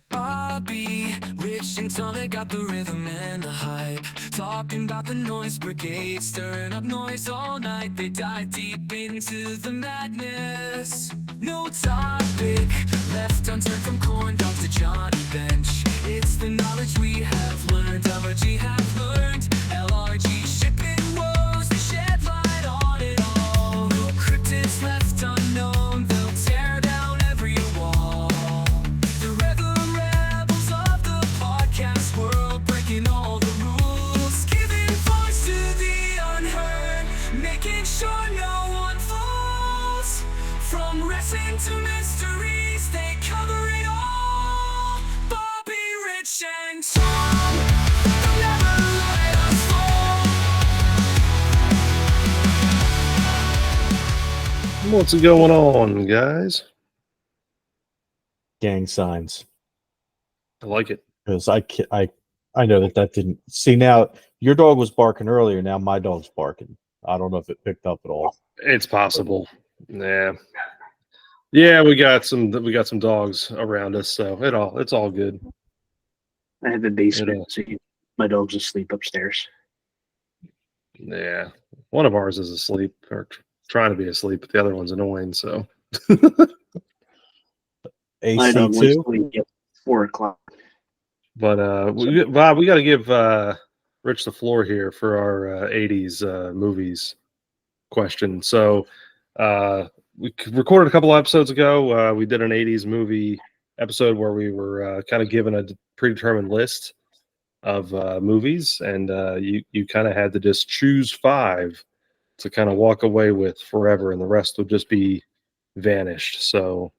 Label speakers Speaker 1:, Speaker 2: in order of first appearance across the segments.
Speaker 1: Bobby, rich and tall, they got the rhythm and the hype. Talking about the noise brigade, stirring up noise all night. They dive deep into the madness. No topic left unturned, from corn dog to Johnny Bench. It's the knowledge we have learned, LRG have learned. LRG shipping woes, they shed light on it all. No cryptids left unknown, they'll tear down every wall. The rebels of the podcast world, breaking all the rules, giving voice to the unheard, making sure no one falls. From wrestling to mysteries, they cover it all. Bobby, Rich, and Tom, they'll never let us fall.
Speaker 2: What's going on, guys?
Speaker 3: Gang signs,
Speaker 2: I like it.
Speaker 3: because I know that didn't see. Now your dog was barking earlier. Now my dog's barking. I don't know if it picked up at all.
Speaker 2: It's possible. Yeah, we got some dogs around us, so it's all good.
Speaker 4: I have a basement, so my dog's asleep upstairs.
Speaker 2: Yeah, one of ours is asleep or trying to be asleep, but the other one's annoying. So
Speaker 4: My dog went
Speaker 3: AC2.
Speaker 4: to sleep at 4:00.
Speaker 2: But Bob, we got to give Rich the floor here for our '80s movies question. So we recorded a couple of episodes ago. We did an '80s movie episode where we were kind of given a predetermined list of movies, and you kind of had to just choose 5 to kind of walk away with forever, and the rest would just be vanished. So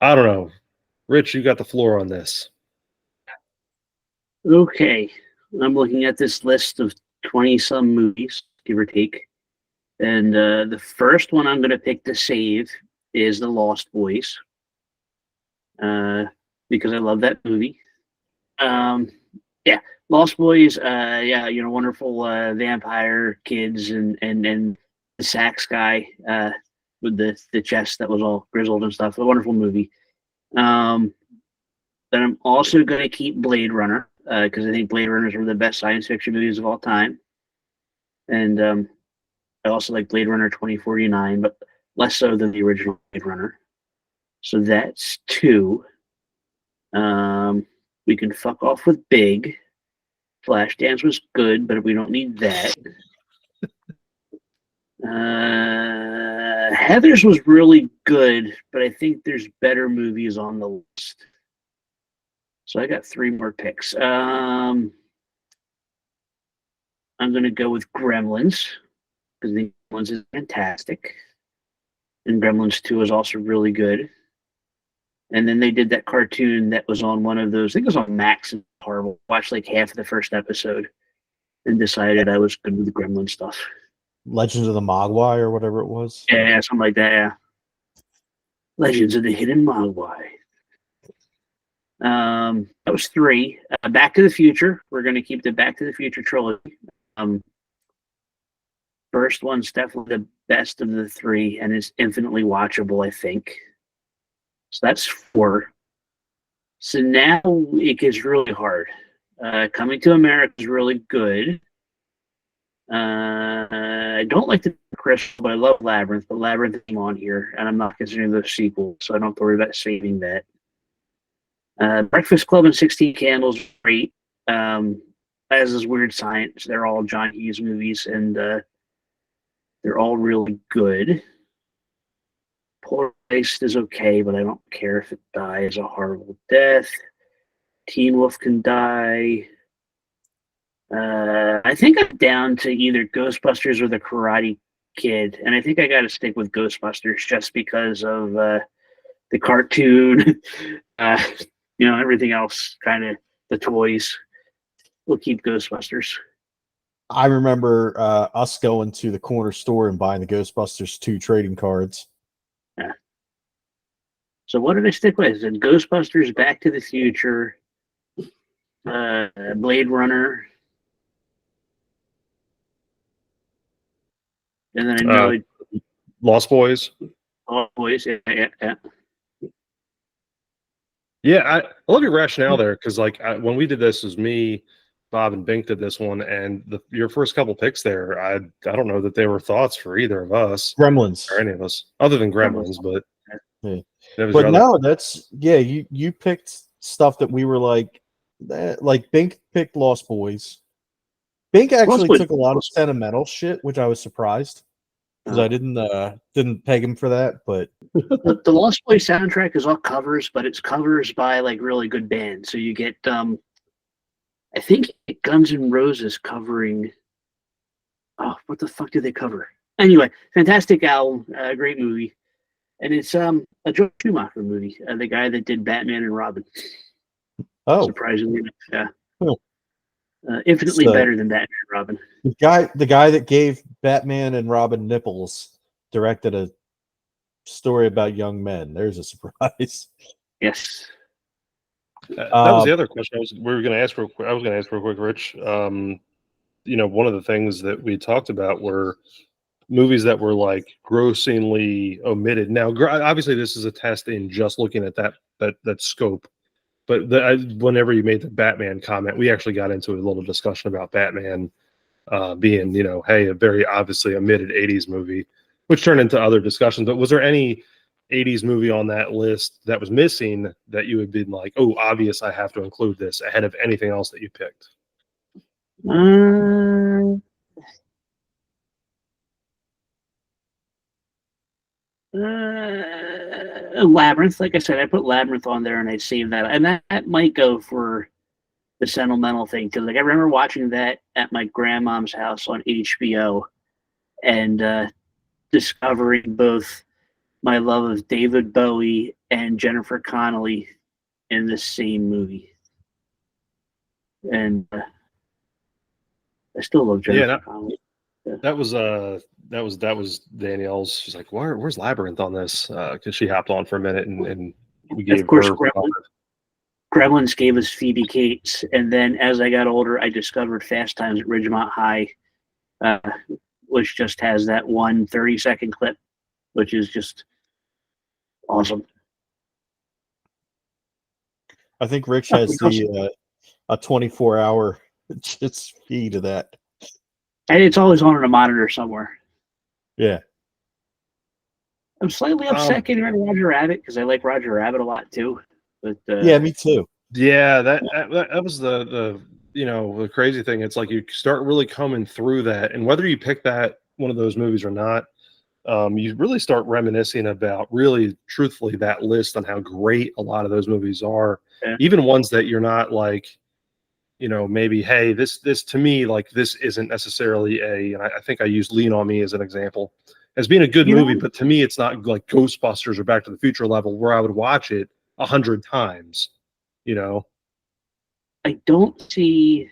Speaker 2: I don't know, Rich, you got the floor on this.
Speaker 4: Okay, I'm looking at this list of 20-some movies, give or take. And the first one I'm going to pick to save is The Lost Boys, because I love that movie. Yeah, Lost Boys, yeah, wonderful vampire kids and the sax guy with the chest that was all grizzled and stuff. A wonderful movie. Then I'm also going to keep Blade Runner, because I think Blade Runner is one of the best science fiction movies of all time. And I also like Blade Runner 2049, but less so than the original Blade Runner. So that's 2. We can fuck off with Big. Flashdance was good, but we don't need that. Heathers was really good, but I think there's better movies on the list. So I got 3 more picks. I'm going to go with Gremlins, because the Gremlins is fantastic. And Gremlins 2 is also really good. And then they did that cartoon that was on one of those, I think it was on Max and horrible. Watched like half of the first episode and decided I was good with the Gremlin stuff.
Speaker 3: Legends of the Mogwai or whatever it was.
Speaker 4: Yeah, something like that, yeah. Legends of the Hidden Mogwai. That was 3. Back to the Future. We're going to keep the Back to the Future trilogy. First one's definitely the best of the 3 and is infinitely watchable, I think. So that's 4. So now it gets really hard. Coming to America is really good. I don't like the Crystal, but I love Labyrinth. But Labyrinth is on here, and I'm not considering those sequels, so I don't have to worry about saving that. Breakfast Club and 16 Candles, great. As is Weird Science. They're all John Hughes movies, and they're all really good. Polarized is okay, but I don't care if it dies a horrible death. Teen Wolf Can Die. I think I'm down to either Ghostbusters or The Karate Kid, and I think I got to stick with Ghostbusters just because of the cartoon, everything else, kind of the toys. We'll keep Ghostbusters.
Speaker 3: I remember us going to the corner store and buying the Ghostbusters 2 trading cards.
Speaker 4: Yeah. So what did I stick with? Is it Ghostbusters, Back to the Future, Blade Runner, and then I know
Speaker 2: Lost Boys.
Speaker 4: Lost Boys. Yeah.
Speaker 2: Yeah, I love your rationale there because, like, when we did this, it was me, Bob, and Bink did this one, and your first couple picks there, I don't know that they were thoughts for either of us
Speaker 3: Gremlins.
Speaker 2: or any of us, other than Gremlins, but
Speaker 3: Yeah.
Speaker 2: that was
Speaker 3: But
Speaker 2: your other.
Speaker 3: no, that's you picked stuff that we were like Bink picked Lost Boys. Bink actually
Speaker 4: Boys
Speaker 3: took a lot of
Speaker 4: was-
Speaker 3: sentimental shit, which I was surprised because I didn't peg him for that. But
Speaker 4: the Lost Boys soundtrack is all covers, but it's covers by like really good bands. So you get I think Guns N' Roses covering. Oh, what the fuck did they cover? Anyway, fantastic album, great movie, and it's a Joe Schumacher movie. The guy that did Batman and Robin.
Speaker 3: oh,
Speaker 4: Surprisingly enough, yeah.
Speaker 3: Huh.
Speaker 4: Infinitely
Speaker 3: So-
Speaker 4: better than Batman and Robin.
Speaker 3: the guy that gave Batman and Robin nipples directed a story about young men. There's a surprise.
Speaker 4: Yes.
Speaker 2: That was the other question we were going to ask real quick. I was going to ask real quick, Rich. One of the things that we talked about were movies that were like grossingly omitted. Now, obviously, this is a test in just looking at that scope. But whenever you made the Batman comment, we actually got into a little discussion about Batman being, hey, a very obviously omitted '80s movie, which turned into other discussions. But was there any '80s movie on that list that was missing that you had been like, oh, obvious, I have to include this ahead of anything else that you picked?
Speaker 4: Labyrinth, like I said, I put Labyrinth on there and I saved that, and that might go for the sentimental thing because, like, I remember watching that at my grandmom's house on HBO, and discovering both my love of David Bowie and Jennifer Connelly in the same movie, and I still love Jennifer Connelly.
Speaker 2: That was Danielle's. She's like, where's Labyrinth on this? Because she hopped on for a minute and we gave
Speaker 4: Of course,
Speaker 2: her.
Speaker 4: Gremlins gave us Phoebe Cates, and then as I got older, I discovered Fast Times at Ridgemont High, which just has that 1 30-second clip, which is just awesome.
Speaker 3: I think Rich has a 24-hour just feed of that.
Speaker 4: And it's always on a monitor somewhere.
Speaker 3: Yeah.
Speaker 4: I'm slightly upset getting rid of Roger Rabbit because I like Roger Rabbit a lot too. But
Speaker 3: yeah, me too.
Speaker 2: Yeah, that was the crazy thing. It's like you start really coming through that, and whether you pick that one of those movies or not, you really start reminiscing about really truthfully that list on how great a lot of those movies are.
Speaker 4: Yeah.
Speaker 2: Even ones that you're not like, maybe, hey, this to me, like, this isn't necessarily and I think I used Lean on Me as an example as being a good movie, but to me it's not like Ghostbusters or Back to the Future level where I would watch it 100 times.
Speaker 4: I don't see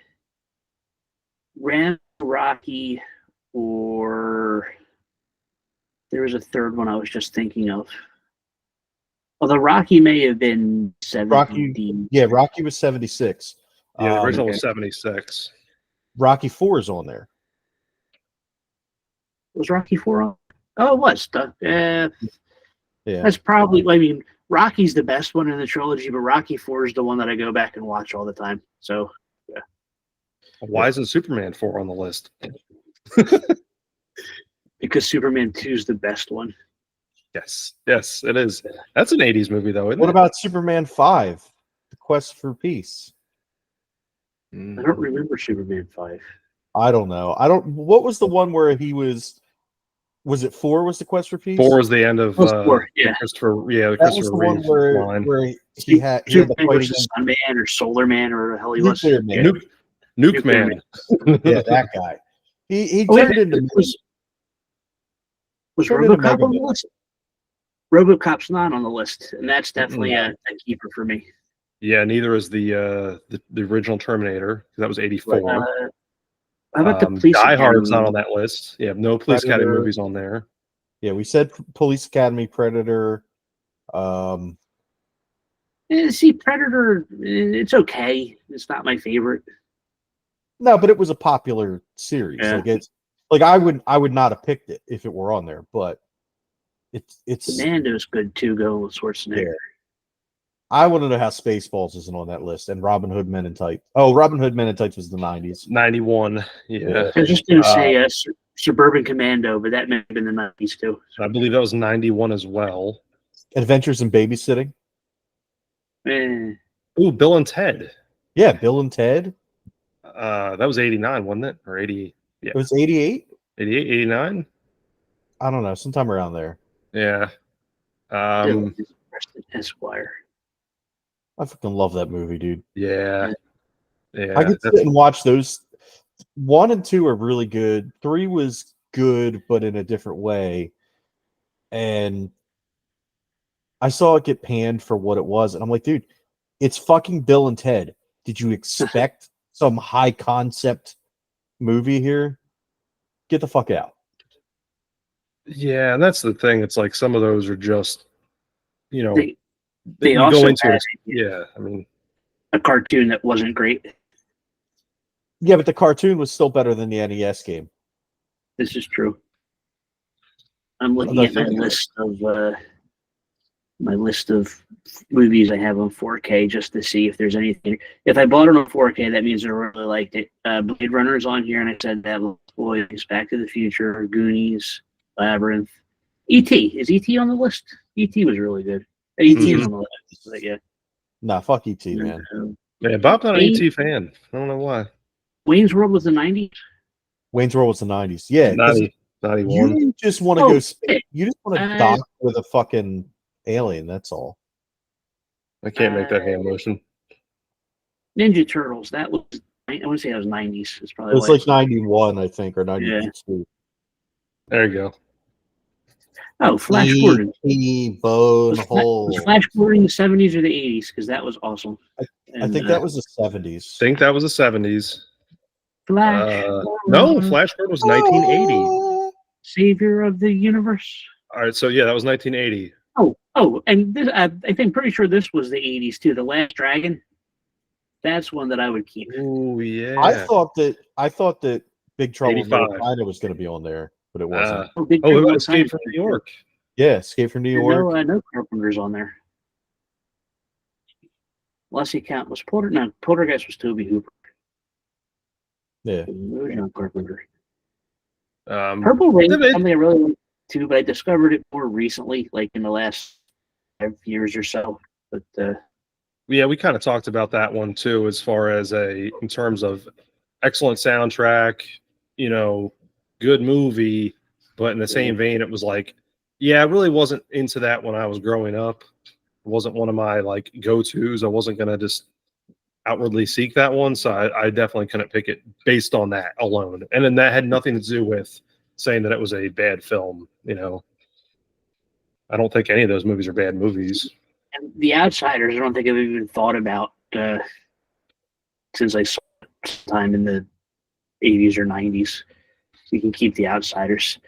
Speaker 4: Rocky, or there was a third one I was just thinking of. Although Rocky may have been 70.
Speaker 3: Rocky was 76.
Speaker 2: Yeah, the original was 76.
Speaker 3: Rocky 4 is on there.
Speaker 4: Was Rocky 4 on? Oh, it was.
Speaker 3: Yeah.
Speaker 4: That's probably, I mean, Rocky's the best one in the trilogy, but Rocky 4 is the one that I go back and watch all the time. So, yeah.
Speaker 2: Why isn't Superman 4 on the list?
Speaker 4: Because Superman 2 is the best one.
Speaker 2: Yes, it is. That's an 80s movie, though, isn't
Speaker 3: What
Speaker 2: it?
Speaker 3: about Superman 5, The Quest for Peace?
Speaker 4: I don't remember Superman 5.
Speaker 3: I don't know. What was the one where he was it 4 was The Quest for Peace?
Speaker 2: 4 was the end of
Speaker 4: 4, yeah.
Speaker 2: Christopher,
Speaker 3: that
Speaker 2: Christopher
Speaker 3: was the
Speaker 2: Reeve
Speaker 3: one
Speaker 2: line.
Speaker 3: where he had the
Speaker 4: Superman
Speaker 3: fight
Speaker 4: versus Sunman or Solar Man or hell he was.
Speaker 3: Nuclear Man.
Speaker 2: Nuke Man.
Speaker 3: Yeah, that guy. He
Speaker 4: Oh,
Speaker 3: turned
Speaker 4: wait,
Speaker 3: into
Speaker 4: was
Speaker 3: turned into
Speaker 4: RoboCop
Speaker 3: Mega
Speaker 4: on the
Speaker 3: Man.
Speaker 4: list? RoboCop's not on the list, and that's definitely a keeper for me.
Speaker 2: Yeah, neither is the original Terminator. That was 84.
Speaker 4: How about the Police
Speaker 2: Die
Speaker 4: Academy?
Speaker 2: Hard's not on that list. Yeah, no Police Academy
Speaker 3: Predator.
Speaker 2: movies on there.
Speaker 3: Yeah, we said Police Academy, Predator.
Speaker 4: See, Predator, it's okay. It's not my favorite.
Speaker 3: No, but it was a popular series.
Speaker 4: Yeah.
Speaker 3: Like it's like I would not have picked it if it were on there, but it's
Speaker 4: Commando's good too, going with Schwarzenegger.
Speaker 3: I want to know how Spaceballs isn't on that list, and Robin Hood Men in Tights. Oh, Robin Hood Men in Tights was the 90s.
Speaker 2: 91. Yeah.
Speaker 4: I was just going to say Suburban Commando, but that may have been the 90s too.
Speaker 2: I believe that was 91 as well.
Speaker 3: Adventures in Babysitting.
Speaker 4: Eh,
Speaker 2: Ooh, Bill and Ted.
Speaker 3: Yeah, Bill and Ted.
Speaker 2: That was 89, wasn't it? Or 80? Yeah.
Speaker 3: It was 88.
Speaker 2: 88, 89?
Speaker 3: I don't know, sometime around there.
Speaker 2: Yeah.
Speaker 4: Bill Preston Esquire.
Speaker 3: I fucking love that movie, dude.
Speaker 2: Yeah. Yeah.
Speaker 3: I could sit and watch those. 1 and 2 are really good. 3 was good, but in a different way. And I saw it get panned for what it was, and I'm like, dude, it's fucking Bill and Ted. Did you expect some high concept movie here? Get the fuck out.
Speaker 2: Yeah, and that's the thing. It's like some of those are just, you know,
Speaker 4: They
Speaker 2: you
Speaker 4: also
Speaker 2: go into
Speaker 4: had
Speaker 2: it. Yeah, I mean,
Speaker 4: a cartoon that wasn't great.
Speaker 3: Yeah, but the cartoon was still better than the NES game.
Speaker 4: This is true. I'm looking
Speaker 3: Although
Speaker 4: at my list of movies I have on 4K just to see if there's anything. If I bought it on 4K, that means I really liked it. Blade Runner is on here, and I said that. Boys, Back to the Future, Goonies, Labyrinth, E.T. Is E.T. on the list? E.T. was really good. E.T. is on the list. But yeah.
Speaker 3: Nah, fuck E.T., man.
Speaker 2: yeah, Bob's not an ET fan. I don't know why.
Speaker 4: Wayne's World was the 90s.
Speaker 3: Wayne's World was the 90s. Yeah, 'cause
Speaker 2: 91.
Speaker 3: you just want to
Speaker 4: Oh,
Speaker 3: go.
Speaker 4: shit.
Speaker 3: You just want to dock with a fucking alien. That's all.
Speaker 2: I can't make that hand motion.
Speaker 4: Ninja Turtles. That was, I want to say that was 90s. It's probably
Speaker 3: It was like 91, I think, or 92.
Speaker 2: There you go.
Speaker 4: Oh, Flash Gordon.
Speaker 3: Bone
Speaker 4: Was
Speaker 3: hole.
Speaker 4: Flash Gordon the 70s or the 80s? Because that was awesome.
Speaker 3: I think that was the 70s.
Speaker 2: I think that was the 70s.
Speaker 4: Flash.
Speaker 2: No, Flash Gordon was 1980.
Speaker 4: Savior of the universe.
Speaker 2: All right, so yeah, that was 1980.
Speaker 4: Oh, and this, I think pretty sure this was the 80s too. The Last Dragon. That's one that I would keep.
Speaker 2: Oh yeah.
Speaker 3: I thought that Big Trouble in
Speaker 2: 85.
Speaker 3: Little China was going to be on there, but it wasn't.
Speaker 4: Big
Speaker 2: Oh,
Speaker 4: Trouble
Speaker 2: it
Speaker 4: in
Speaker 2: was Escape from New York.
Speaker 3: Yeah, Escape from New York.
Speaker 4: No Carpenter's on there. Unless you count Poltergeist was Toby Hooper.
Speaker 3: Yeah.
Speaker 4: There was no Carpenter.
Speaker 2: Um,
Speaker 4: Purple Rain
Speaker 2: David.
Speaker 4: is something I really like too, but I discovered it more recently, like in the last 5 years or so. But
Speaker 2: yeah, we kind of talked about that one too, as far as in terms of excellent soundtrack, you know, good movie, but in the same vein, it was like, yeah, I really wasn't into that when I was growing up. It wasn't one of my like go-tos. I wasn't gonna just outwardly seek that one, so I definitely couldn't pick it based on that alone. And then that had nothing to do with saying that it was a bad film. You know, I don't think any of those movies are bad movies.
Speaker 4: and The Outsiders, I don't think I've even thought about since I saw it sometime in the 80s or 90s. You can keep The Outsiders.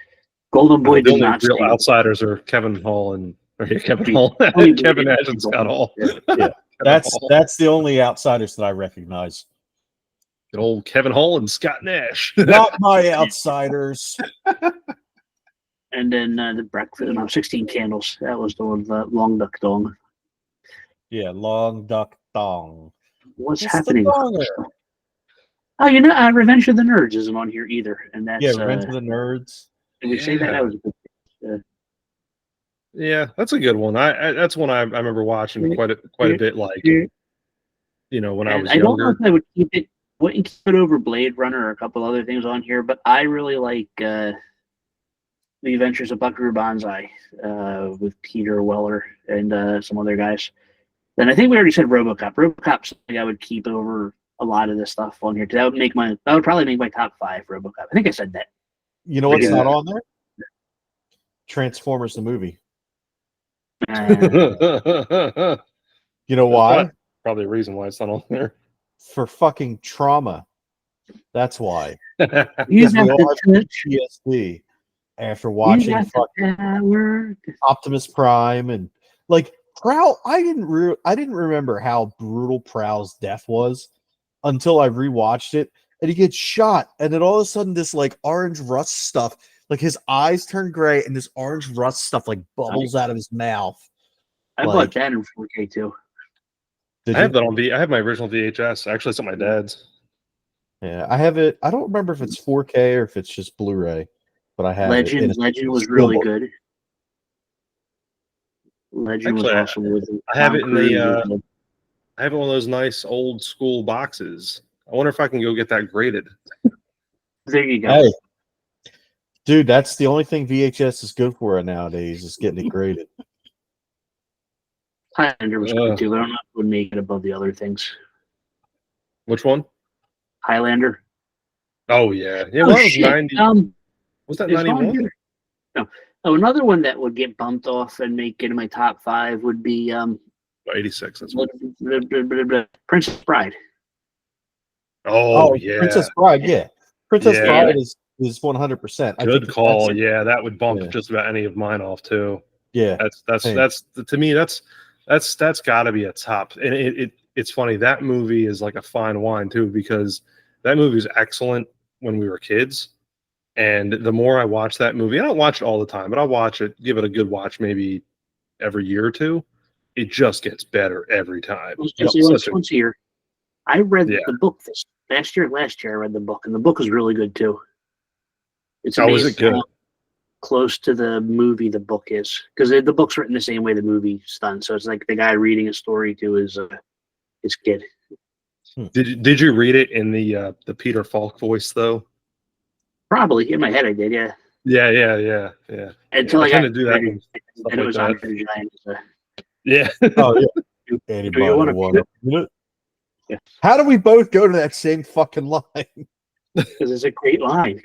Speaker 4: Golden Boy
Speaker 2: The
Speaker 4: did
Speaker 2: only
Speaker 4: not
Speaker 2: real
Speaker 4: stay.
Speaker 2: outsiders are Kevin Hall and Kevin Nash and Scott Hall.
Speaker 3: Yeah. That's the only outsiders that I recognize.
Speaker 2: Good old Kevin Hall and Scott Nash.
Speaker 3: Not my outsiders.
Speaker 4: And then the Breakfast, 16 Candles. That was the one, Long Duck Dong.
Speaker 3: Yeah, Long Duck Dong.
Speaker 4: What's
Speaker 3: It's
Speaker 4: happening?
Speaker 3: the donger.
Speaker 4: Oh, Revenge of the Nerds isn't on here either, and that's
Speaker 3: Yeah, Revenge of the Nerds.
Speaker 4: Did we say that? That was a good.
Speaker 2: Yeah, that's a good one. I that's one I remember watching quite a bit. Like, you know, when I was
Speaker 4: I don't know
Speaker 2: younger.
Speaker 4: if I would keep it. Wouldn't keep it over Blade Runner or a couple other things on here, but I really like The Adventures of Buckaroo Banzai with Peter Weller and some other guys. Then I think we already said RoboCop. RoboCop's something I would keep over a lot of this stuff on here. That would probably make my top 5 RoboCop. I think I said that.
Speaker 3: You know what's
Speaker 2: Yeah.
Speaker 3: not on there? Transformers the movie.
Speaker 4: Uh,
Speaker 3: You know why?
Speaker 2: Probably a reason why it's not on there.
Speaker 3: For fucking trauma. That's why.
Speaker 4: you
Speaker 3: We
Speaker 4: have
Speaker 3: all
Speaker 4: to
Speaker 3: have
Speaker 4: touch.
Speaker 3: PTSD after
Speaker 4: You
Speaker 3: watching
Speaker 4: got the power.
Speaker 3: Optimus Prime and like Prowl. I didn't remember how brutal Prowl's death was until I rewatched it, and he gets shot, and then all of a sudden this like orange rust stuff, like his eyes turn gray, and this orange rust stuff like bubbles out of his mouth.
Speaker 4: I
Speaker 3: Like-
Speaker 4: bought that in 4K too.
Speaker 3: Did
Speaker 2: I have
Speaker 3: you?
Speaker 2: that on I have my original VHS. Actually, it's at my dad's.
Speaker 3: Yeah, I have it. I don't remember if it's 4K or if it's just Blu-ray, but I have it. And
Speaker 4: Legend was
Speaker 3: it's
Speaker 4: really
Speaker 3: still-
Speaker 4: good. Legend was
Speaker 2: Actually,
Speaker 4: awesome with
Speaker 2: I have
Speaker 4: Tom
Speaker 2: it in
Speaker 4: Cruise.
Speaker 2: the. I have one of those nice old school boxes. I wonder if I can go get that graded.
Speaker 4: There you go.
Speaker 3: Hey, dude, that's the only thing VHS is good for nowadays is getting it graded.
Speaker 4: Highlander was good too, but I don't know if it would make it above the other things.
Speaker 2: Which one?
Speaker 4: Highlander.
Speaker 2: Oh yeah, yeah. Well, that was
Speaker 4: shit.
Speaker 2: 90. Was that
Speaker 4: It's on
Speaker 2: 91?
Speaker 4: here. No. Oh, another one that would get bumped off and make it in my top 5 would be
Speaker 2: 86. That's
Speaker 4: Princess Bride.
Speaker 2: Oh yeah,
Speaker 3: Princess Bride, yeah. Princess
Speaker 2: Yeah.
Speaker 3: Bride is 100%.
Speaker 2: good call.
Speaker 3: That's,
Speaker 2: Yeah, that would bump
Speaker 3: Yeah.
Speaker 2: just about any of mine off too.
Speaker 3: yeah. Same.
Speaker 2: That's to me that's got to be a top. And it's funny, that movie is like a fine wine too, because that movie is excellent when we were kids. And the more I watch that movie, I don't watch it all the time, but I'll watch it, give it a good watch maybe every year or two. It just gets better every time.
Speaker 4: Once a year. I read
Speaker 2: Yeah.
Speaker 4: the book this last year. Last year, I read the book, and the book was really good too. It's
Speaker 2: Oh, is it
Speaker 4: amazing
Speaker 2: good?
Speaker 4: how close to the movie the book is, because the book's written the same way the movie's done. So it's like the guy reading a story to his kid.
Speaker 2: Did you read it in the Peter Falk voice though?
Speaker 4: Probably in my head, I did, yeah.
Speaker 2: Yeah.
Speaker 4: Until
Speaker 2: I
Speaker 4: I
Speaker 2: tend
Speaker 4: got
Speaker 2: to do that.
Speaker 4: and it
Speaker 2: like
Speaker 4: was
Speaker 2: that.
Speaker 4: Andre the Giant. So.
Speaker 2: Yeah.
Speaker 3: Oh yeah.
Speaker 4: Do
Speaker 3: Anybody
Speaker 4: you want to
Speaker 3: want it?
Speaker 4: Yeah.
Speaker 3: How do we both go to that same fucking line?
Speaker 4: Because it's a great line.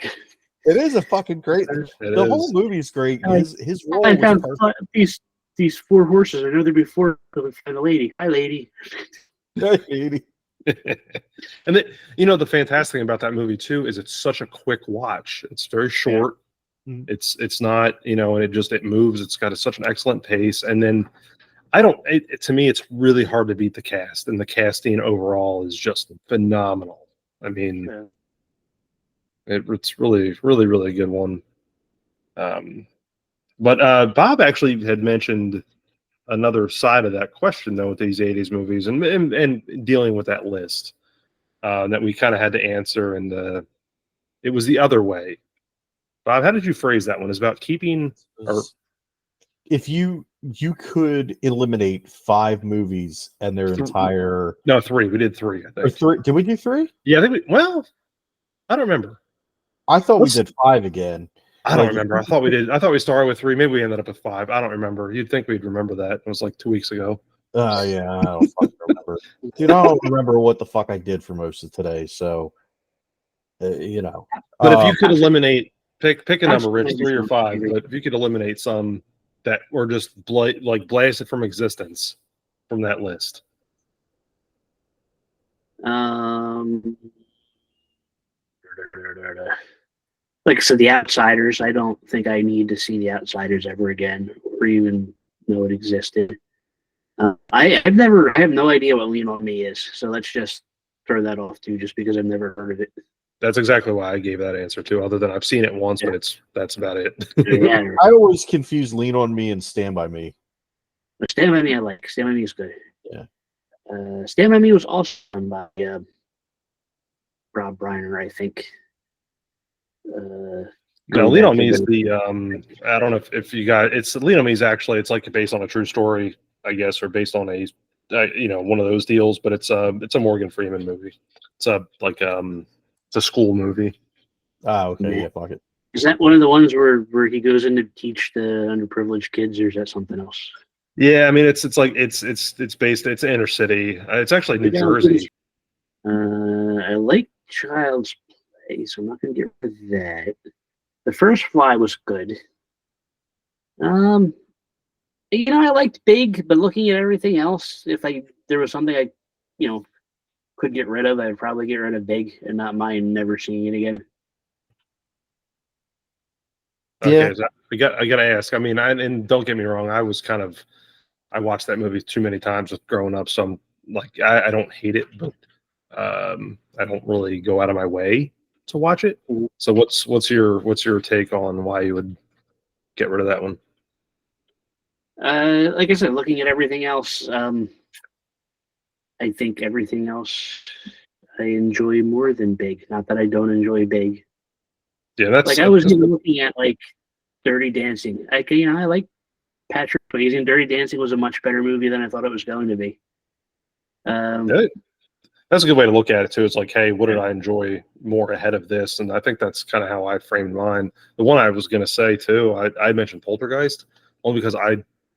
Speaker 3: It is a fucking great.
Speaker 2: It
Speaker 3: The
Speaker 2: is.
Speaker 3: whole movie's great.
Speaker 4: I-
Speaker 3: His role
Speaker 4: I
Speaker 3: was
Speaker 4: found
Speaker 3: perfect.
Speaker 4: these 4 horses. I know they're before to find a lady. Hi, lady.
Speaker 2: And the fantastic thing about that movie too is it's such a quick watch. It's very short.
Speaker 3: Mhm.
Speaker 2: It's not, and it moves. It's got such an excellent pace. And then to me, it's really hard to beat the cast, and the casting overall is just phenomenal. I mean,
Speaker 4: Yeah.
Speaker 2: it's really, really, really good one. But Bob actually had mentioned another side of that question though with these 80s movies and dealing with that list that we kind of had to answer, and it was the other way. Bob, how did you phrase that one? It's about keeping
Speaker 3: If you could eliminate 5 movies and their entire
Speaker 2: 3. We did 3, I
Speaker 3: or
Speaker 2: think.
Speaker 3: 3. Did we do 3?
Speaker 2: Yeah, I think I don't remember.
Speaker 3: I thought
Speaker 2: Let's-
Speaker 3: we did 5 again.
Speaker 2: I don't
Speaker 3: Like,
Speaker 2: remember. I thought we did. I thought we started with 3. Maybe we ended up with 5. I don't remember. You'd think we'd remember that. It was like 2 weeks ago.
Speaker 3: Oh yeah, I don't fucking remember. Dude, I don't remember what the fuck I did for most of today. So,
Speaker 2: But if you could eliminate, pick a number,
Speaker 4: Actually,
Speaker 2: Rich, 3 or 5. But if you could eliminate some that were just blasted from existence from that list.
Speaker 4: Like I said, The Outsiders. I don't think I need to see The Outsiders ever again, or even know it existed. I have no idea what Lean on Me is, so let's just throw that off too, just because I've never heard of it.
Speaker 2: That's exactly why I gave that answer too. Other than I've seen it once, but that's about it.
Speaker 4: Yeah,
Speaker 3: I always confuse Lean on Me and Stand by Me.
Speaker 4: Stand by Me, I like. Stand by Me is good.
Speaker 3: Yeah.
Speaker 4: Stand by Me was also done by Rob Reiner, I think.
Speaker 2: No, Lean on Me is the I don't know if you got it's Lean on Me is actually it's like based on a true story, I guess, or based on a one of those deals. But it's a Morgan Freeman movie. It's it's a school movie.
Speaker 3: Ah, okay,
Speaker 4: Yeah.
Speaker 3: yeah, fuck it.
Speaker 4: Is that one of the ones where he goes in to teach the underprivileged kids, or is that something else?
Speaker 2: Yeah, I mean it's based it's inner city. It's actually New Jersey.
Speaker 4: I like Child's Play, so I'm not gonna get rid of that. The First Fly was good. I liked Big, but looking at everything else, if there was something I, could get rid of, I'd probably get rid of Big and not mind never seeing it again.
Speaker 2: Okay,
Speaker 3: Yeah.
Speaker 2: so I got to ask. I mean, and don't get me wrong, I watched that movie too many times growing up, so I'm like I don't hate it, but I don't really go out of my way to watch it. So what's your take on why you would get rid of that one?
Speaker 4: Like I said, looking at everything else, I think everything else I enjoy more than Big. Not that I don't enjoy Big.
Speaker 2: Yeah, that's
Speaker 4: Like I was even looking at like Dirty Dancing. I like Patrick Swayze, and Dirty Dancing was a much better movie than I thought it was going to be.
Speaker 2: that's a good way to look at it too. It's like, hey, what did I enjoy more ahead of this? And I think that's kind of how I framed mine. The one I was going to say too, I mentioned Poltergeist only because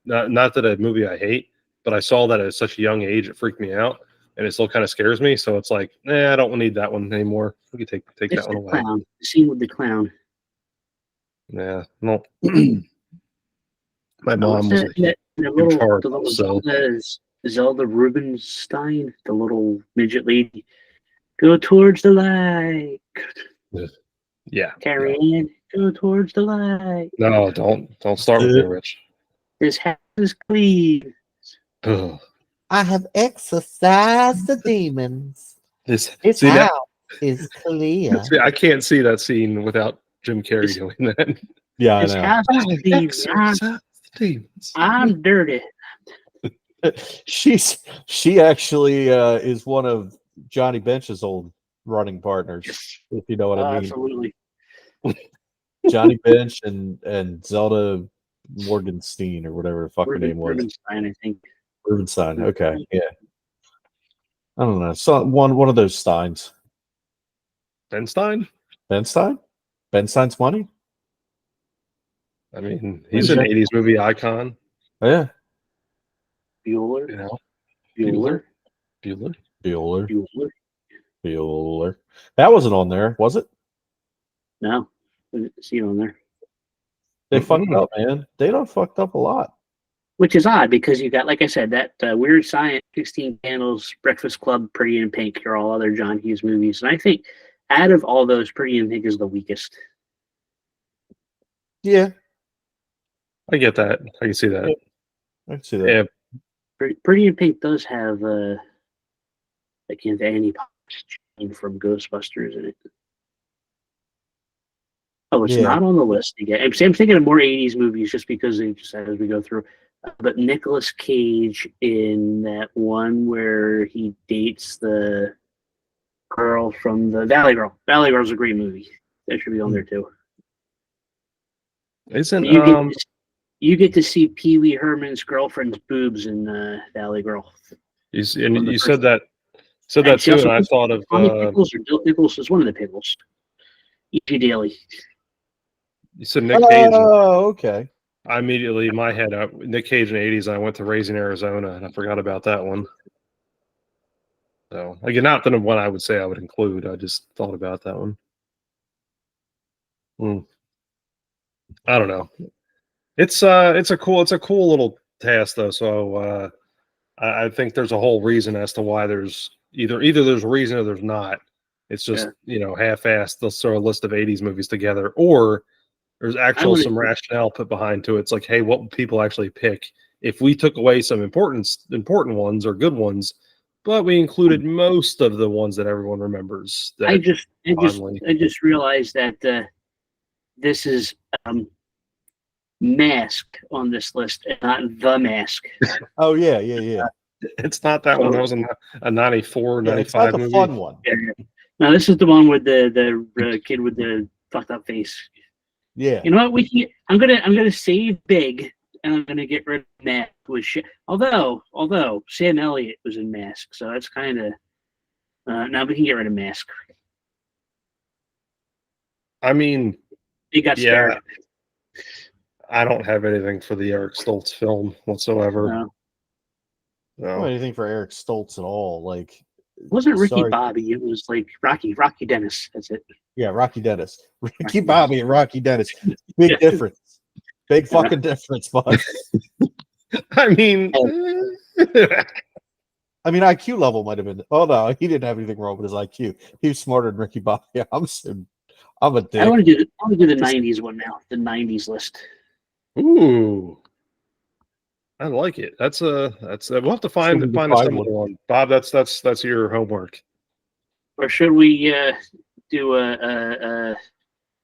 Speaker 2: not that a movie I hate, but I saw that at such a young age it freaked me out, and it still kind of scares me. So it's like, I don't need that one anymore. We can take
Speaker 4: It's
Speaker 2: that one
Speaker 4: the
Speaker 2: away.
Speaker 4: clown. The scene with the clown.
Speaker 2: Yeah, no. My
Speaker 4: Oh,
Speaker 2: mom was a
Speaker 4: that
Speaker 2: huge
Speaker 4: little,
Speaker 2: horror
Speaker 4: the
Speaker 2: buff,
Speaker 4: little
Speaker 2: so
Speaker 4: Zelda Rubinstein, the little midget lady. Go towards the light.
Speaker 2: yeah.
Speaker 4: Carrie Ann, go towards the light.
Speaker 2: No, don't start with me, Rich.
Speaker 4: This house is clean.
Speaker 2: Ugh.
Speaker 3: I have exorcised the demons.
Speaker 2: This
Speaker 3: This
Speaker 2: see
Speaker 3: house
Speaker 2: that
Speaker 3: is clear.
Speaker 2: see, I can't see that scene without Jim Carrey doing that.
Speaker 3: Yeah, I
Speaker 4: This
Speaker 3: know.
Speaker 4: house is clean. I'm dirty.
Speaker 3: She actually is one of Johnny Bench's old running partners, if you know what I mean.
Speaker 4: Absolutely.
Speaker 3: Johnny Bench and Zelda Morgenstein or whatever the fuck her name was.
Speaker 4: Rubinstein, I think.
Speaker 3: Rubenstein. Okay, yeah. I don't know. So one of those Steins.
Speaker 2: Ben Stein?
Speaker 3: Ben Stein? Ben Stein's money?
Speaker 2: I mean, he's an '80s movie icon.
Speaker 3: Oh, yeah.
Speaker 4: Bueller.
Speaker 2: You know,
Speaker 4: Bueller.
Speaker 3: Bueller. That wasn't on there, was it?
Speaker 4: No. I didn't see it on there.
Speaker 3: They fucked up, man. They done fucked up a lot.
Speaker 4: Which is odd because you got, like I said, that Weird Science, 16 Candles, Breakfast Club, Pretty in Pink are all other John Hughes movies. And I think out of all those, Pretty in Pink is the weakest.
Speaker 3: Yeah.
Speaker 2: I get that. I can see that.
Speaker 3: I can see that.
Speaker 2: Yeah.
Speaker 4: Pretty in Pink does have like Annie Potts from Ghostbusters in it. Oh, it's not on the list again. I'm thinking of more 80s movies just because they just as we go through. But Nicolas Cage in that one where he dates the girl from the Valley Girl. Valley Girl's a great movie. That should be on there too.
Speaker 2: Isn't
Speaker 4: you get to see Pee Wee Herman's girlfriend's boobs in Valley Girl.
Speaker 2: You said that too, and I thought of
Speaker 4: Pickles or Dill Pickles is one of the Pickles. E.G. Daily.
Speaker 2: You said Nick Cage.
Speaker 3: Oh, okay.
Speaker 2: I immediately in my head Nick Cage in the '80s. And I went to Raising Arizona, and I forgot about that one. So again, not the one I would say I would include. I just thought about that one. I don't know. It's a cool little task though. So I think there's a whole reason as to why there's either there's a reason or there's not. It's just half-assed. They'll throw a list of '80s movies together, or there's some rationale put behind to it. It's like, hey, what would people actually pick if we took away some important ones or good ones, but we included most of the ones that everyone remembers?
Speaker 4: I just realized that this is Mask on this list, and not The Mask.
Speaker 3: Oh yeah.
Speaker 2: It's not that one. That was a 94, 95
Speaker 3: it's not the
Speaker 2: movie.
Speaker 3: fun one.
Speaker 4: Yeah. No, this is the one with the kid with the fucked up face.
Speaker 3: Yeah.
Speaker 4: You know what? I'm gonna save Big, and I'm gonna get rid of Mask with shit. Although Sam Elliott was in Mask, so that's kind of now we can get rid of Mask.
Speaker 2: I mean,
Speaker 4: he got scared.
Speaker 2: I don't have anything for the Eric Stoltz film whatsoever.
Speaker 3: No. Anything for Eric Stoltz at all? Like,
Speaker 4: it wasn't Ricky Bobby. It was like Rocky Dennis. That's it.
Speaker 3: Yeah, Rocky Dennis. Ricky Bobby and Rocky Dennis. Big difference. Big fucking difference, bud.
Speaker 2: I mean,
Speaker 3: IQ level might have been. Oh no, he didn't have anything wrong with his IQ. He was smarter than Ricky Bobby. I'm a dick.
Speaker 4: I want to do the '90s one now. The '90s list.
Speaker 2: Ooh, I like it. We'll have to find a similar one, Bob. That's your homework.
Speaker 4: Or should we do a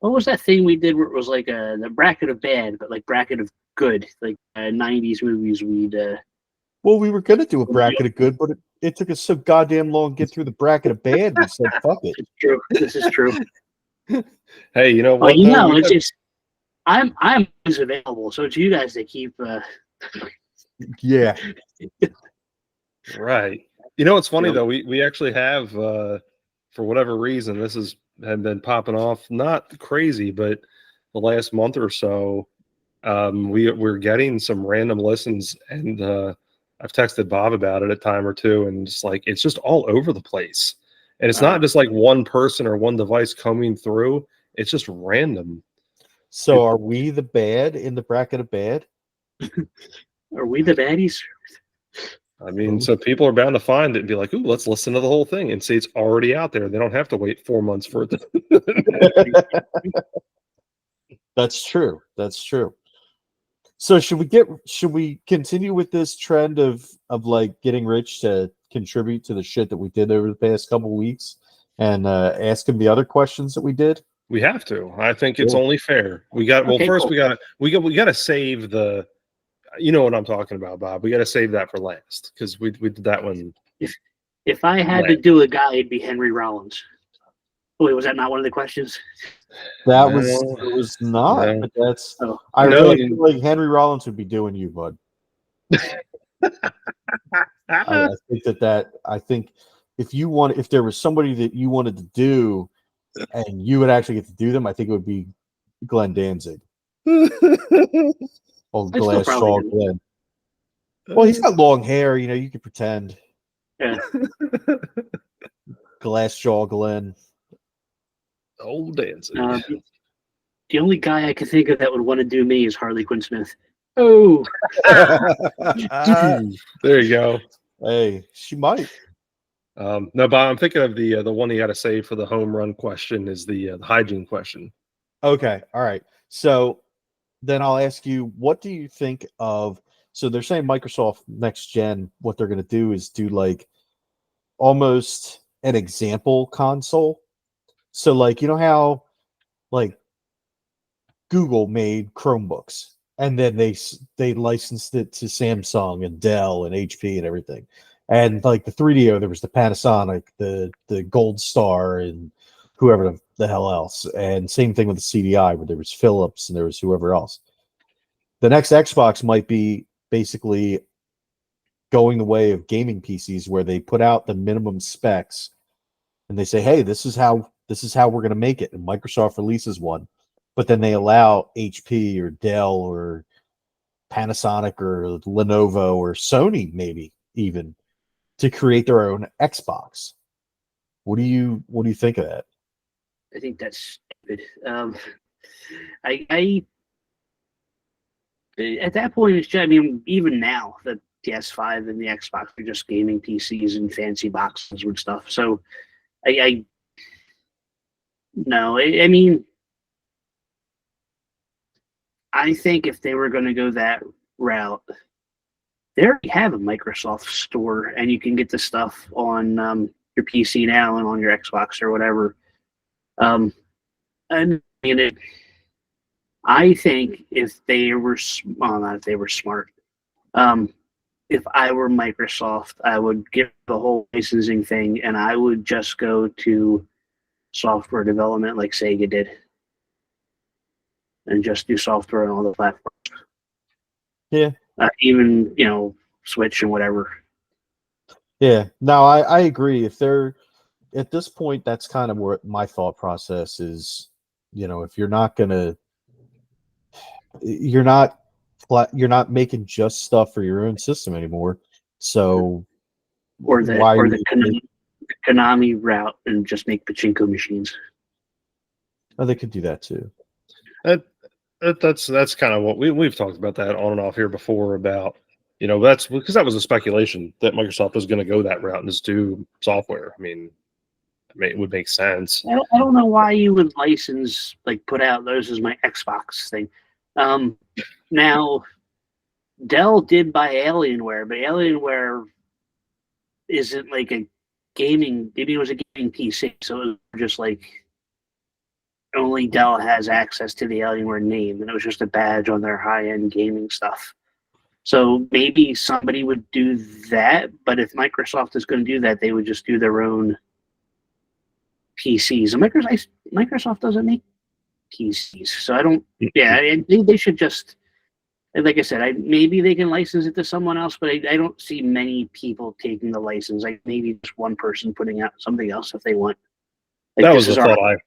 Speaker 4: what was that thing we did where it was like the bracket of bad, but like bracket of good, like '90s movies we'd.
Speaker 3: Well, we were gonna do a bracket of good, but it took us so goddamn long to get through the bracket of bad. We said, "Fuck it."
Speaker 4: It's true. This is true.
Speaker 2: Hey, you know
Speaker 4: Well,
Speaker 2: what?
Speaker 4: you
Speaker 2: though?
Speaker 4: know,
Speaker 2: We got-
Speaker 4: it's I'm always available, so it's you guys that keep.
Speaker 3: Yeah.
Speaker 2: right. You know what's funny
Speaker 4: Yep.
Speaker 2: though? We actually have for whatever reason this has had been popping off. Not crazy, but the last month or so, we're getting some random listens, and I've texted Bob about it a time or two, and just like it's just all over the place, and it's not just like one person or one device coming through. It's just random.
Speaker 3: So are we the bad in the bracket of bad?
Speaker 4: Are we the baddies?
Speaker 2: I mean, so people are bound to find it and be like, "Ooh, let's listen to the whole thing," and see it's already out there. They don't have to wait 4 months for it.
Speaker 3: That's true. That's true. So should we continue with this trend of like getting Rich to contribute to the shit that we did over the past couple weeks and ask him the other questions that we did?
Speaker 2: We have to. I think it's
Speaker 3: Cool.
Speaker 2: only fair. We got well.
Speaker 4: Okay,
Speaker 2: First,
Speaker 4: cool.
Speaker 2: we got to save the. You know what I'm talking about, Bob. We got to save that for last because we did that one.
Speaker 4: If I had to
Speaker 2: Right.
Speaker 4: do a guy, it'd be Henry Rollins. Wait, was that not one of the questions?
Speaker 3: That
Speaker 2: No,
Speaker 3: it was not,
Speaker 2: no.
Speaker 3: but that's
Speaker 4: Oh,
Speaker 3: I
Speaker 2: No,
Speaker 3: really
Speaker 2: you-
Speaker 3: feel like Henry Rollins would be doing you, bud. I think I think if there was somebody that you wanted to do and you would actually get to do them, I think it would be Glenn Danzig. Old
Speaker 4: I still
Speaker 3: glass
Speaker 4: probably
Speaker 3: jaw
Speaker 4: do.
Speaker 3: Glenn. Well, he's got long hair, you could pretend.
Speaker 4: Yeah.
Speaker 3: Glass jaw Glenn.
Speaker 2: Old Danzig.
Speaker 4: The only guy I can think of that would want to do me is Harley Quinn Smith. Oh,
Speaker 2: There you go.
Speaker 3: Hey, she might.
Speaker 2: No, Bob, I'm thinking of the one you got to save for the home run question is the hygiene question.
Speaker 3: Okay, all right. So then I'll ask you, what do you think of? So they're saying Microsoft Next Gen, what they're going to do is do like almost an example console. So like, you know how like Google made Chromebooks and then they licensed it to Samsung and Dell and HP and everything. And like the 3DO, there was the Panasonic, the Gold Star, and whoever the hell else. And same thing with the CDI, where there was Philips and there was whoever else. The next Xbox might be basically going the way of gaming PCs, where they put out the minimum specs and they say, "Hey, this is how we're going to make it." And Microsoft releases one, but then they allow HP or Dell or Panasonic or Lenovo or Sony maybe even to create their own Xbox. What do you think of that?
Speaker 4: I think that's stupid. I at that point, it's just, I mean, even now, the PS5 and the Xbox are just gaming PCs and fancy boxes and stuff. So, I no, I mean, I think if they were going to go that route, they already have a Microsoft store, and you can get the stuff on your PC now and on your Xbox or whatever. And I mean, I think if they were, well, not if they were smart. If I were Microsoft, I would get the whole licensing thing, and I would just go to software development like Sega did, and just do software on all the platforms.
Speaker 3: Yeah.
Speaker 4: Even Switch and whatever.
Speaker 3: Yeah. No, I agree. If they're at this point, that's kind of where my thought process is. If you're not making just stuff for your own system anymore. So
Speaker 4: Or the Konami route and just make pachinko machines.
Speaker 3: Oh, they could do that too.
Speaker 2: That's kind of what we've talked about that on and off here before about that's because that was a speculation that Microsoft was going to go that route and just do software. I mean, it would make sense.
Speaker 4: I don't know why you would license, like, put out those as my Xbox thing. Now, Dell did buy Alienware, but Alienware isn't like a gaming. Maybe it was a gaming PC, so it was just like only Dell has access to the Alienware name, and it was just a badge on their high-end gaming stuff. So maybe somebody would do that, but if Microsoft is going to do that, they would just do their own PCs. And Microsoft doesn't make PCs, so I don't. Yeah, I think they should just. Like I said, maybe they can license it to someone else, but I don't see many people taking the license. Like maybe just one person putting out something else if they want. Like
Speaker 2: That
Speaker 4: this
Speaker 2: was
Speaker 4: is
Speaker 2: the
Speaker 4: our
Speaker 2: thought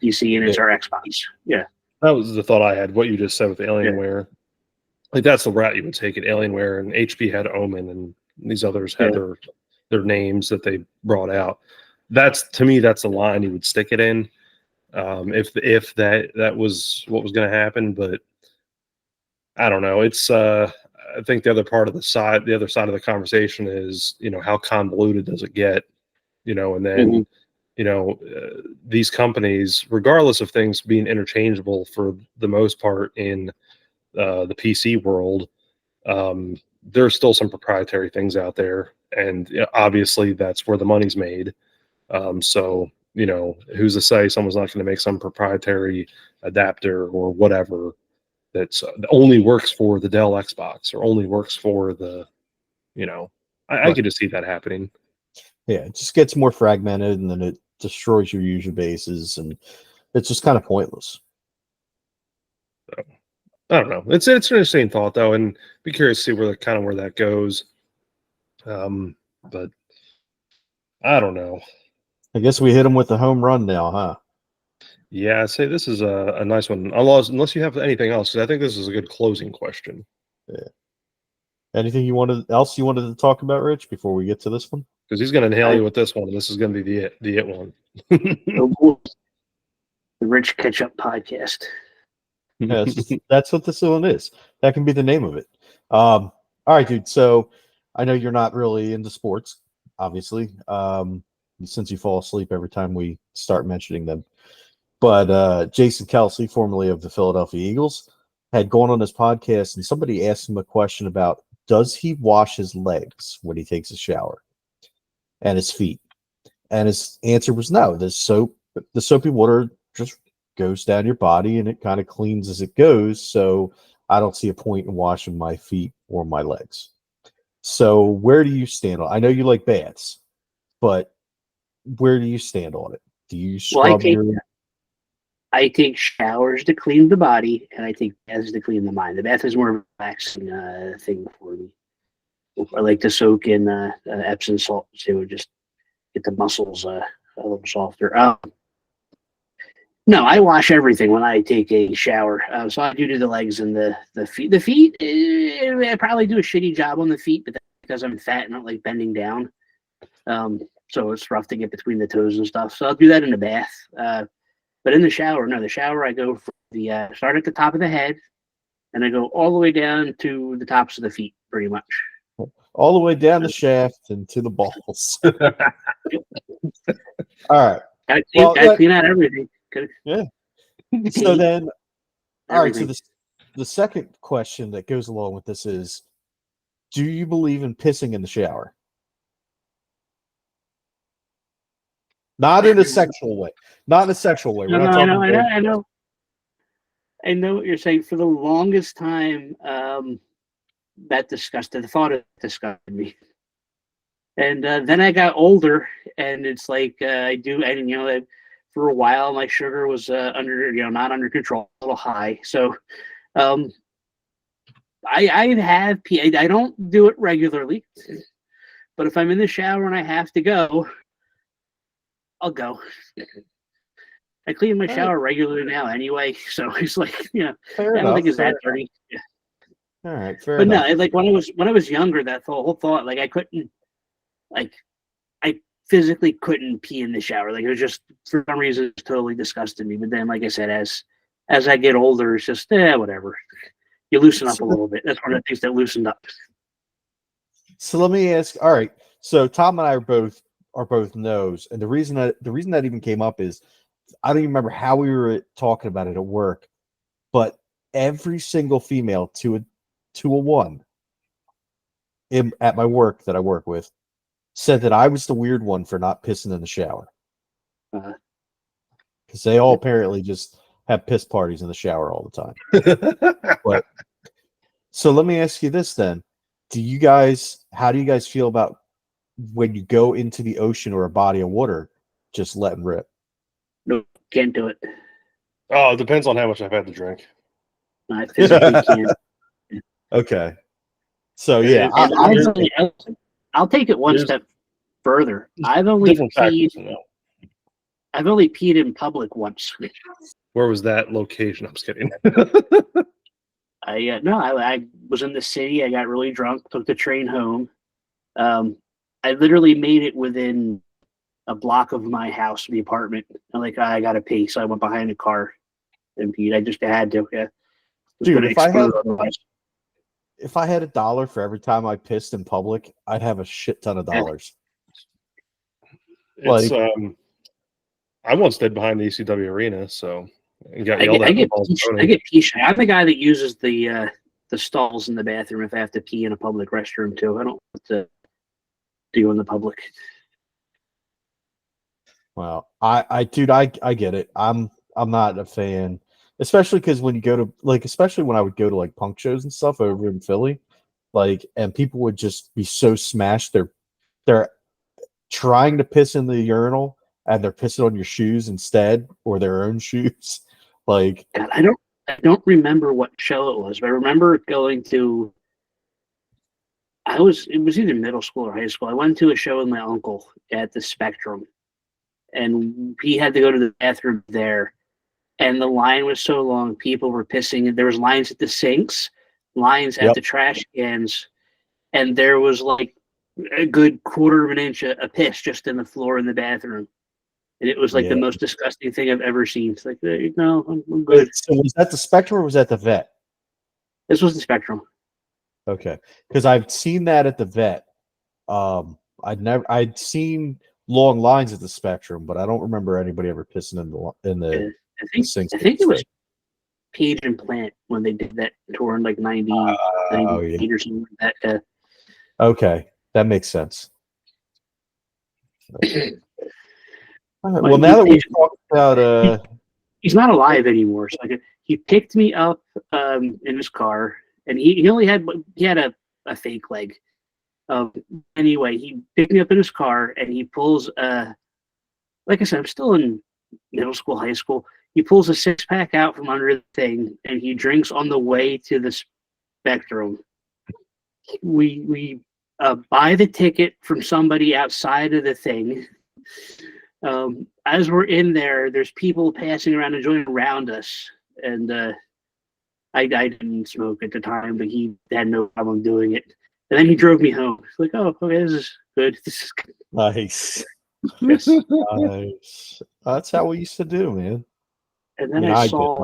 Speaker 4: PC and it's our Xbox. Yeah,
Speaker 2: that was the thought I had. What you just said with Alienware, like that's the route you would take it. Alienware and HP had Omen, and these others had their names that they brought out. That's to me, that's the line you would stick it in. If that was what was going to happen, but I don't know. It's I think the other other side of the conversation is, how convoluted does it get, and then these companies, regardless of things being interchangeable for the most part in the PC world, there's still some proprietary things out there, and obviously that's where the money's made. So who's to say someone's not going to make some proprietary adapter or whatever that's only works for the Dell Xbox or only works for the, I could just see that happening.
Speaker 3: Yeah, it just gets more fragmented, and then it destroys your user bases, and it's just kind of pointless.
Speaker 2: So, I don't know. It's an interesting thought though, and be curious to see where that goes. But I don't know.
Speaker 3: I guess we hit them with the home run now, huh?
Speaker 2: Yeah, I'd say this is a nice one. Unless you have anything else, 'cause I think this is a good closing question.
Speaker 3: Yeah. Anything else you wanted to talk about, Rich, before we get to this one?
Speaker 2: Because he's going to nail you with this one, and this is going to be the it one.
Speaker 4: the Rich Ketchup Podcast.
Speaker 3: Yes, that's what this one is. That can be the name of it. All right, dude. So I know you're not really into sports, obviously, since you fall asleep every time we start mentioning them. But Jason Kelsey, formerly of the Philadelphia Eagles, had gone on his podcast, and somebody asked him a question about, does he wash his legs when he takes a shower and his feet? And his answer was no. The soapy water just goes down your body and it kind of cleans as it goes. So I don't see a point in washing my feet or my legs. So where do you stand on? I know you like baths, but where do you stand on it? Do you scrub
Speaker 4: I take showers to clean the body, and I take baths to clean the mind. The bath is more of a relaxing thing for me. I like to soak in Epsom salt to just get the muscles a little softer. No, I wash everything when I take a shower. So I do the legs and the feet. The feet, I probably do a shitty job on the feet, but that's because I'm fat and I don't like bending down. So it's rough to get between the toes and stuff. So I'll do that in the bath. But in the shower, no, the shower I go for start at the top of the head, and I go all the way down to the tops of the feet, pretty much.
Speaker 3: All the way down the shaft and to the balls. All right.
Speaker 4: Gotta clean out everything.
Speaker 3: Yeah. So then, all right. So the second question that goes along with this is, do you believe in pissing in the shower? Not in a sexual way. Not in a sexual way.
Speaker 4: I know. I know what you're saying. For the longest time, the thought of disgusted me. And then I got older, and it's like for a while my sugar was not under control, a little high. So I have pee. I don't do it regularly, but if I'm in the shower and I have to go, I'll go. I clean my shower regularly now anyway, so it's like, I don't think it's that dirty. Yeah.
Speaker 3: All right, fair
Speaker 4: but
Speaker 3: enough.
Speaker 4: No, like when I was younger, that whole thought, like I couldn't, like I physically couldn't pee in the shower. Like it was just for some reason it totally disgusted me. But then, like I said, as I get older, it's just whatever. You loosen up a little bit. That's one of the things that loosened up.
Speaker 3: So let me ask. All right, so Tom and I are both no's, and the reason that even came up is I don't even remember how we were talking about it at work, but every single female to a one at my work that I work with said that I was the weird one for not pissing in the shower, because they all apparently just have piss parties in the shower all the time. So let me ask you this then: how do you guys feel about when you go into the ocean or a body of water, just letting rip?
Speaker 4: No, can't do it.
Speaker 2: Oh, it depends on how much I've had to drink.
Speaker 4: I physically can't.
Speaker 3: Okay. So yeah,
Speaker 4: And I'll take it one
Speaker 2: There's
Speaker 4: step further. I've only
Speaker 2: different
Speaker 4: peed.
Speaker 2: factors. You know.
Speaker 4: I've only peed in public once.
Speaker 2: Where was that location? I'm just kidding.
Speaker 4: I was in the city. I got really drunk. Took the train home. I literally made it within a block of my house, the apartment. I'm like, I gotta pee, so I went behind a car and peed. I just had to. Yeah, was
Speaker 3: Dude,
Speaker 4: gonna explode otherwise.
Speaker 3: if I had $1 for every time I pissed in public, I'd have a shit ton of dollars.
Speaker 2: It's
Speaker 3: Like-
Speaker 2: I once stayed behind the ECW arena, so and got
Speaker 4: I
Speaker 2: yelled
Speaker 4: get,
Speaker 2: at.
Speaker 4: I get,
Speaker 2: by Balls
Speaker 4: pee,
Speaker 2: Tony.
Speaker 4: I get pee shy. I'm the guy that uses the stalls in the bathroom if I have to pee in a public restroom too. I don't want to do in the public.
Speaker 3: Well, I get it. I'm not a fan, especially because when you go to especially when I would go to like punk shows and stuff over in Philly, and people would just be so smashed. They're trying to piss in the urinal and they're pissing on your shoes instead, or their own shoes. Like,
Speaker 4: God, I don't remember what show it was, but I remember going to. It was either middle school or high school. I went to a show with my uncle at the Spectrum, and he had to go to the bathroom there. And the line was so long, people were pissing. There was lines at the sinks, lines at
Speaker 3: Yep.
Speaker 4: the trash cans, and there was like a good quarter of an inch of piss just in the floor in the bathroom. And it was like the
Speaker 3: Yeah.
Speaker 4: most disgusting thing I've ever seen. It's like, no, I'm good.
Speaker 3: So was that the Spectrum or was that the Vet?
Speaker 4: This was the Spectrum.
Speaker 3: Okay, because I've seen that at the Vet. I'd seen long lines at the Spectrum, but I don't remember anybody ever pissing in the sinks.
Speaker 4: I think it was Page and Plant when they did that tour in like 98 or something like that.
Speaker 3: Okay, that makes sense. Well, now that we've talked about,
Speaker 4: he's not alive anymore. So he picked me up in his car, and he had a fake leg. Anyway, he picked me up in his car, and he pulls like I said, I'm still in middle school, high school. He pulls a 6-pack out from under the thing, and he drinks on the way to the Spectrum. We buy the ticket from somebody outside of the thing. As we're in there, there's people passing around and joining around us, and I didn't smoke at the time, but he had no problem doing it. And then he drove me home. It's like, oh, okay, this is good. This is good.
Speaker 3: nice.
Speaker 2: Yes.
Speaker 3: Nice. That's how we used to do, man.
Speaker 4: And then I saw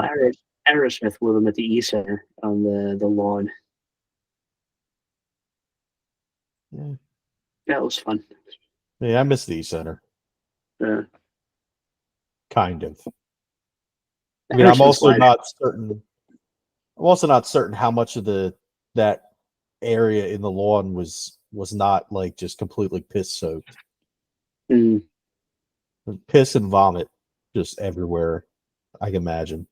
Speaker 4: Aerosmith with him at the E Center on the lawn.
Speaker 3: Yeah.
Speaker 4: That was fun.
Speaker 3: Yeah, I miss the E-Center. Kind of. I mean, I'm also not certain. I'm also not certain how much of that area in the lawn was not like just completely piss soaked.
Speaker 4: Mm.
Speaker 3: Piss and vomit just everywhere, I can imagine.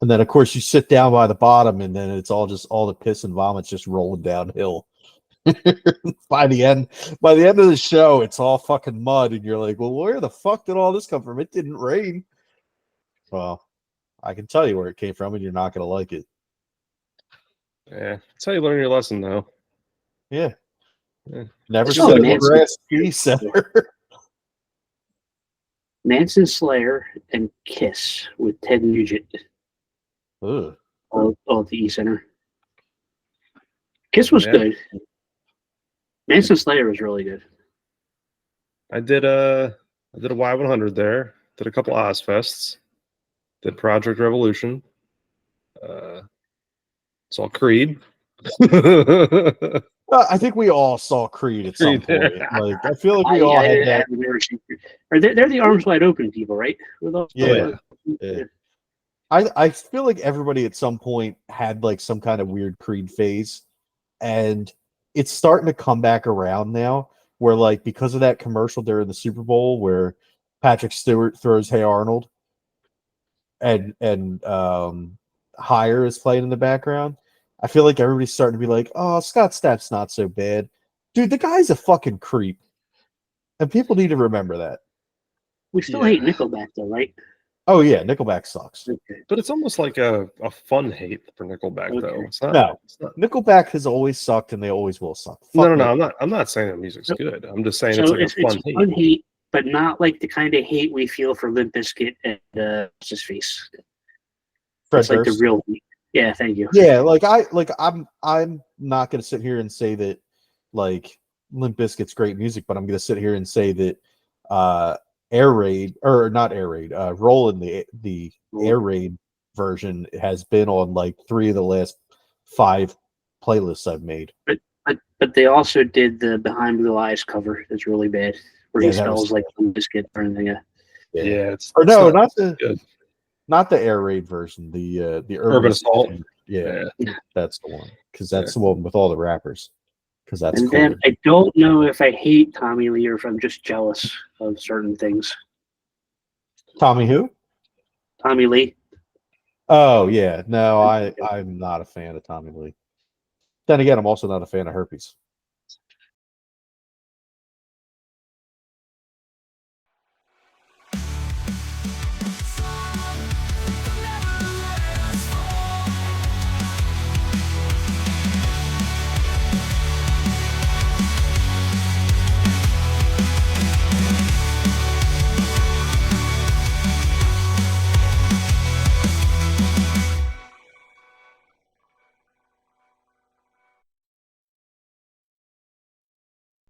Speaker 3: And then of course you sit down by the bottom and then it's all the piss and vomits just rolling downhill. by the end of the show, it's all fucking mud, and you're like, well, where the fuck did all this come from? It didn't rain. Well, I can tell you where it came from, and you're not gonna like it.
Speaker 2: Yeah, that's how you learn your lesson, though.
Speaker 3: Yeah.
Speaker 2: Yeah.
Speaker 3: Never
Speaker 4: Oh,
Speaker 3: sit in
Speaker 4: man.
Speaker 3: the grass center.
Speaker 4: Manson, Slayer, and Kiss with Ted Nugent.
Speaker 3: Ugh.
Speaker 4: All at the E Center. Kiss was
Speaker 2: Yeah.
Speaker 4: good. Manson Slayer was really good.
Speaker 2: I did a Y100 there. Did a couple Ozfests. Did Project Revolution. Saw Creed.
Speaker 3: I think we all saw Creed at some point. Like, I feel like we all had that.
Speaker 4: I've never seen Creed. They're the arms wide open people, right?
Speaker 3: Yeah. I feel like everybody at some point had like some kind of weird Creed phase, and it's starting to come back around now. Where like because of that commercial during the Super Bowl where Patrick Stewart throws "Hey Arnold," and Hire is playing in the background. I feel like everybody's starting to be like, "Oh, Scott Stapp's not so bad, dude. The guy's a fucking creep," and people need to remember that.
Speaker 4: We still
Speaker 2: Yeah.
Speaker 4: hate Nickelback, though, right?
Speaker 3: Oh yeah, Nickelback sucks.
Speaker 4: Okay.
Speaker 2: But it's almost like a fun hate for Nickelback, though.
Speaker 4: Okay.
Speaker 2: It's not.
Speaker 3: No.
Speaker 2: It's not.
Speaker 3: Nickelback has always sucked, and they always will suck.
Speaker 2: No,
Speaker 3: Fuck
Speaker 2: no, no.
Speaker 3: Nickelback.
Speaker 2: I'm not saying the music's
Speaker 4: So-
Speaker 2: good. I'm just saying
Speaker 4: So
Speaker 2: it's like
Speaker 4: it's
Speaker 2: a fun
Speaker 4: fun
Speaker 2: hate.
Speaker 4: hate, but not like the kind of hate we feel for Limp Bizkit and what's his face.
Speaker 3: Fred
Speaker 4: It's like the
Speaker 3: Durst.
Speaker 4: real hate. Yeah, thank you.
Speaker 3: Yeah, I'm not gonna sit here and say that like Limp Bizkit's great music, but I'm gonna sit here and say that Air Raid or not Air Raid, Rollin' the Air Raid version has been on like 3 of the last 5 playlists I've made.
Speaker 4: But they also did the Behind Blue Eyes cover. That's really bad. Where
Speaker 3: Yeah,
Speaker 4: he
Speaker 3: that was
Speaker 4: smells like Limp Bizkit or anything.
Speaker 2: Yeah, it's
Speaker 3: Or
Speaker 2: it's
Speaker 3: no, not the
Speaker 2: good.
Speaker 3: not the Air Raid version, the
Speaker 2: Urban Assault.
Speaker 3: Yeah,
Speaker 2: Yeah.
Speaker 3: that's the one because that's the one with all the rappers. Because that's
Speaker 4: And
Speaker 3: cool.
Speaker 4: then I don't know if I hate Tommy Lee or if I'm just jealous of certain things.
Speaker 3: Tommy who?
Speaker 4: Tommy Lee.
Speaker 3: Oh yeah, no, I'm not a fan of Tommy Lee. Then again, I'm also not a fan of herpes.